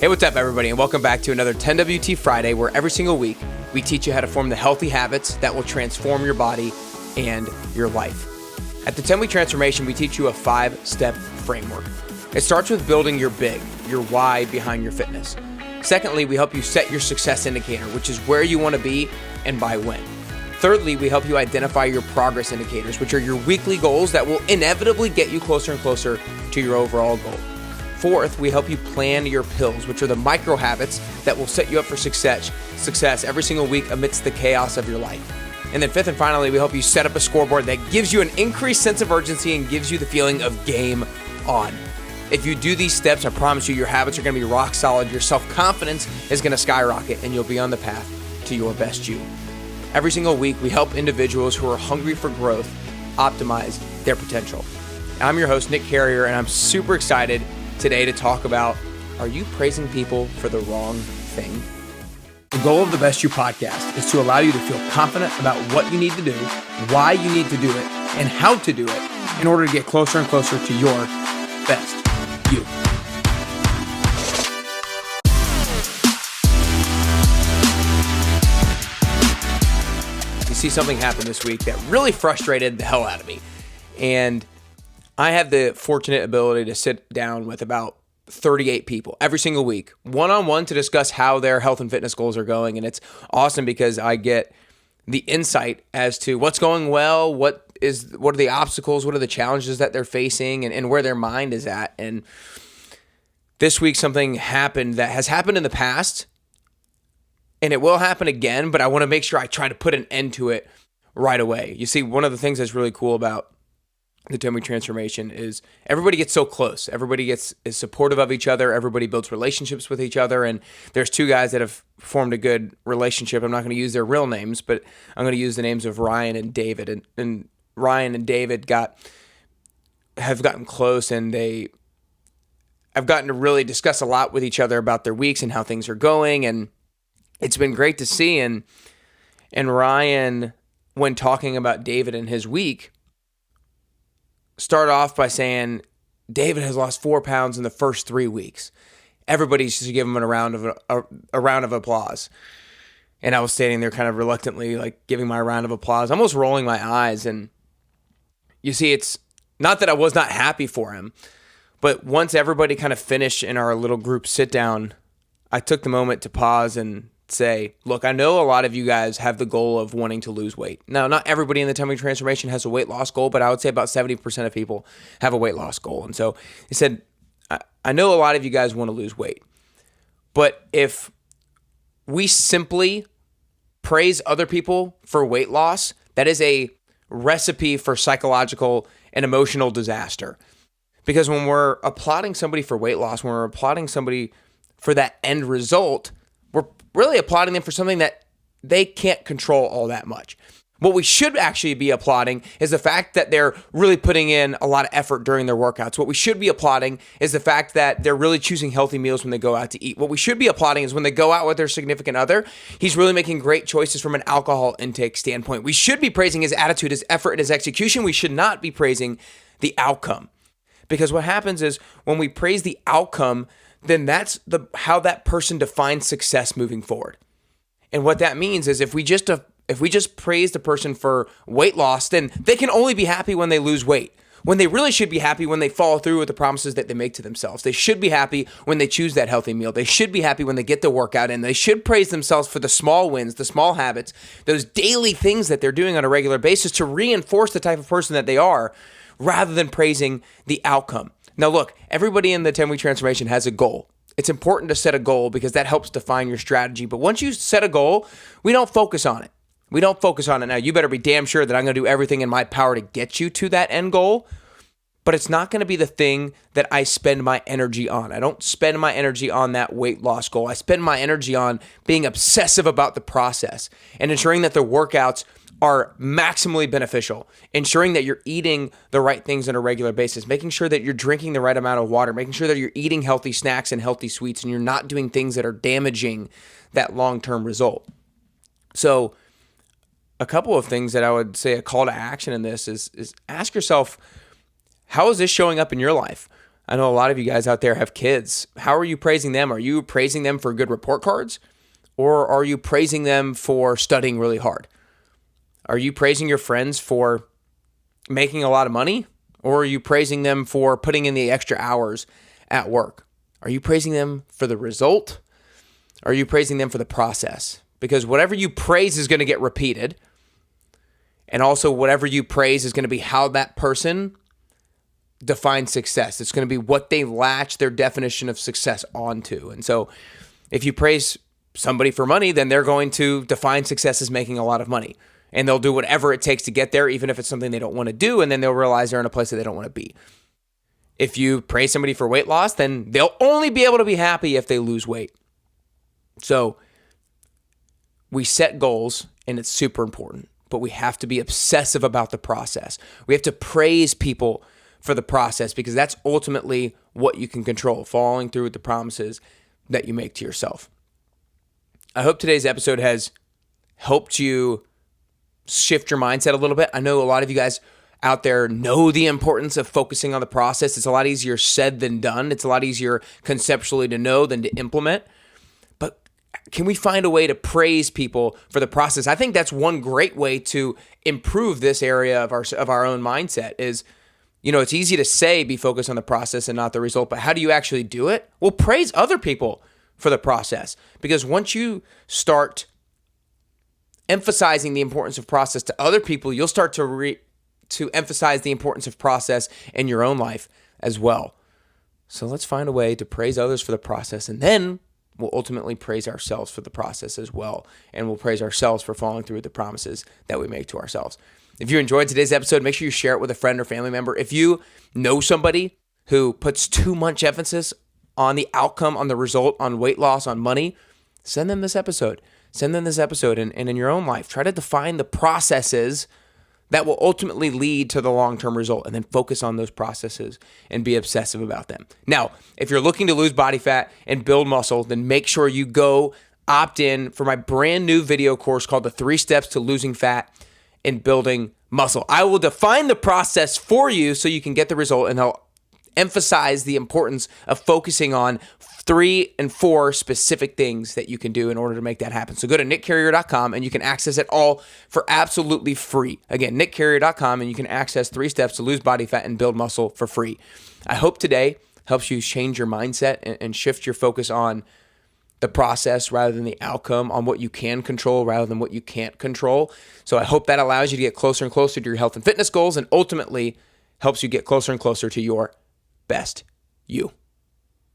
Hey, what's up, everybody, and welcome back to another 10WT Friday, where every single week we teach you how to form the healthy habits that will transform your body and your life. At the 10-Week Transformation, we teach you a 5-step framework. It starts with building your big, your why behind your fitness. Secondly, we help you set your success indicator, which is where you want to be and by when. Thirdly, we help you identify your progress indicators, which are your weekly goals that will inevitably get you closer and closer to your overall goal. Fourth, we help you plan your pills, which are the micro habits that will set you up for success every single week amidst the chaos of your life. And then fifth and finally, we help you set up a scoreboard that gives you an increased sense of urgency and gives you the feeling of game on. If you do these steps, I promise you your habits are going to be rock solid, your self-confidence is going to skyrocket, and you'll be on the path to your best you. Every single week, we help individuals who are hungry for growth optimize their potential. I'm your host, Nick Carrier, and I'm super excited today to talk about, are you praising people for the wrong thing? The goal of the Best You podcast is to allow you to feel confident about what you need to do, why you need to do it, and how to do it in order to get closer and closer to your best you. You see, something happened this week that really frustrated the hell out of me. And I have the fortunate ability to sit down with about 38 people every single week, one-on-one, to discuss how their health and fitness goals are going. And it's awesome because I get the insight as to what's going well, what are the obstacles, what are the challenges that they're facing, and where their mind is at. And this week, something happened that has happened in the past, and it will happen again, but I want to make sure I try to put an end to it right away. You see, one of the things that's really cool about the 10-Week Transformation is everybody gets so close. Everybody is supportive of each other. Everybody builds relationships with each other. And there's two guys that have formed a good relationship. I'm not going to use their real names, but I'm going to use the names of Ryan and David. And Ryan and David have gotten close, and I've gotten to really discuss a lot with each other about their weeks and how things are going. And it's been great to see. And Ryan, when talking about David and his week, start off by saying David has lost 4 pounds in the first 3 weeks. Everybody should give him a round of applause. And I was standing there kind of reluctantly, like giving my round of applause, almost rolling my eyes. And you see, it's not that I was not happy for him, but once everybody kind of finished in our little group sit down, I took the moment to pause and say, look, I know a lot of you guys have the goal of wanting to lose weight. Now, not everybody in the 10-Week Transformation has a weight loss goal, but I would say about 70% of people have a weight loss goal. And so he said, I know a lot of you guys want to lose weight, but if we simply praise other people for weight loss, that is a recipe for psychological and emotional disaster. Because when we're applauding somebody for weight loss, when we're applauding somebody for that end result, we're really applauding them for something that they can't control all that much. What we should actually be applauding is the fact that they're really putting in a lot of effort during their workouts. What we should be applauding is the fact that they're really choosing healthy meals when they go out to eat. What we should be applauding is when they go out with their significant other, he's really making great choices from an alcohol intake standpoint. We should be praising his attitude, his effort, and his execution. We should not be praising the outcome. Because what happens is when we praise the outcome, then that's how that person defines success moving forward. And what that means is if we just praise the person for weight loss, then they can only be happy when they lose weight. When they really should be happy when they follow through with the promises that they make to themselves. They should be happy when they choose that healthy meal. They should be happy when they get the workout in. They should praise themselves for the small wins, the small habits, those daily things that they're doing on a regular basis to reinforce the type of person that they are, rather than praising the outcome. Now look, everybody in the 10-Week Transformation has a goal. It's important to set a goal because that helps define your strategy. But once you set a goal, we don't focus on it. Now, you better be damn sure that I'm going to do everything in my power to get you to that end goal. But it's not going to be the thing that I spend my energy on. I don't spend my energy on that weight loss goal. I spend my energy on being obsessive about the process and ensuring that the workouts are maximally beneficial, ensuring that you're eating the right things on a regular basis, making sure that you're drinking the right amount of water, making sure that you're eating healthy snacks and healthy sweets, and you're not doing things that are damaging that long-term result. So a couple of things that I would say a call to action in this is ask yourself, how is this showing up in your life? I know a lot of you guys out there have kids. How are you praising them? Are you praising them for good report cards? Or are you praising them for studying really hard? Are you praising your friends for making a lot of money? Or are you praising them for putting in the extra hours at work? Are you praising them for the result? Are you praising them for the process? Because whatever you praise is going to get repeated. And also whatever you praise is going to be how that person defines success. It's going to be what they latch their definition of success onto. And so if you praise somebody for money, then they're going to define success as making a lot of money. And they'll do whatever it takes to get there, even if it's something they don't want to do. And then they'll realize they're in a place that they don't want to be. If you praise somebody for weight loss, then they'll only be able to be happy if they lose weight. So we set goals, and it's super important, but we have to be obsessive about the process. We have to praise people for the process because that's ultimately what you can control, following through with the promises that you make to yourself. I hope today's episode has helped you shift your mindset a little bit. I know a lot of you guys out there know the importance of focusing on the process. It's a lot easier said than done. It's a lot easier conceptually to know than to implement. But can we find a way to praise people for the process? I think that's one great way to improve this area of our own mindset is, it's easy to say be focused on the process and not the result, but how do you actually do it? Well, praise other people for the process, because once you start emphasizing the importance of process to other people, you'll start to emphasize the importance of process in your own life as well. So let's find a way to praise others for the process, and then we'll ultimately praise ourselves for the process as well. And we'll praise ourselves for following through with the promises that we make to ourselves. If you enjoyed today's episode, make sure you share it with a friend or family member. If you know somebody who puts too much emphasis on the outcome, on the result, on weight loss, on money, send them this episode. Send them this episode, and in your own life, try to define the processes that will ultimately lead to the long-term result, and then focus on those processes and be obsessive about them. Now, if you're looking to lose body fat and build muscle, then make sure you go opt in for my brand new video course called The 3 Steps to Losing Fat and Building Muscle. I will define the process for you so you can get the result, and I'll emphasize the importance of focusing on 3 and 4 specific things that you can do in order to make that happen. So go to nickcarrier.com and you can access it all for absolutely free. Again, nickcarrier.com, and you can access 3 steps to lose body fat and build muscle for free. I hope today helps you change your mindset and shift your focus on the process rather than the outcome, on what you can control rather than what you can't control. So I hope that allows you to get closer and closer to your health and fitness goals, and ultimately helps you get closer and closer to your best you.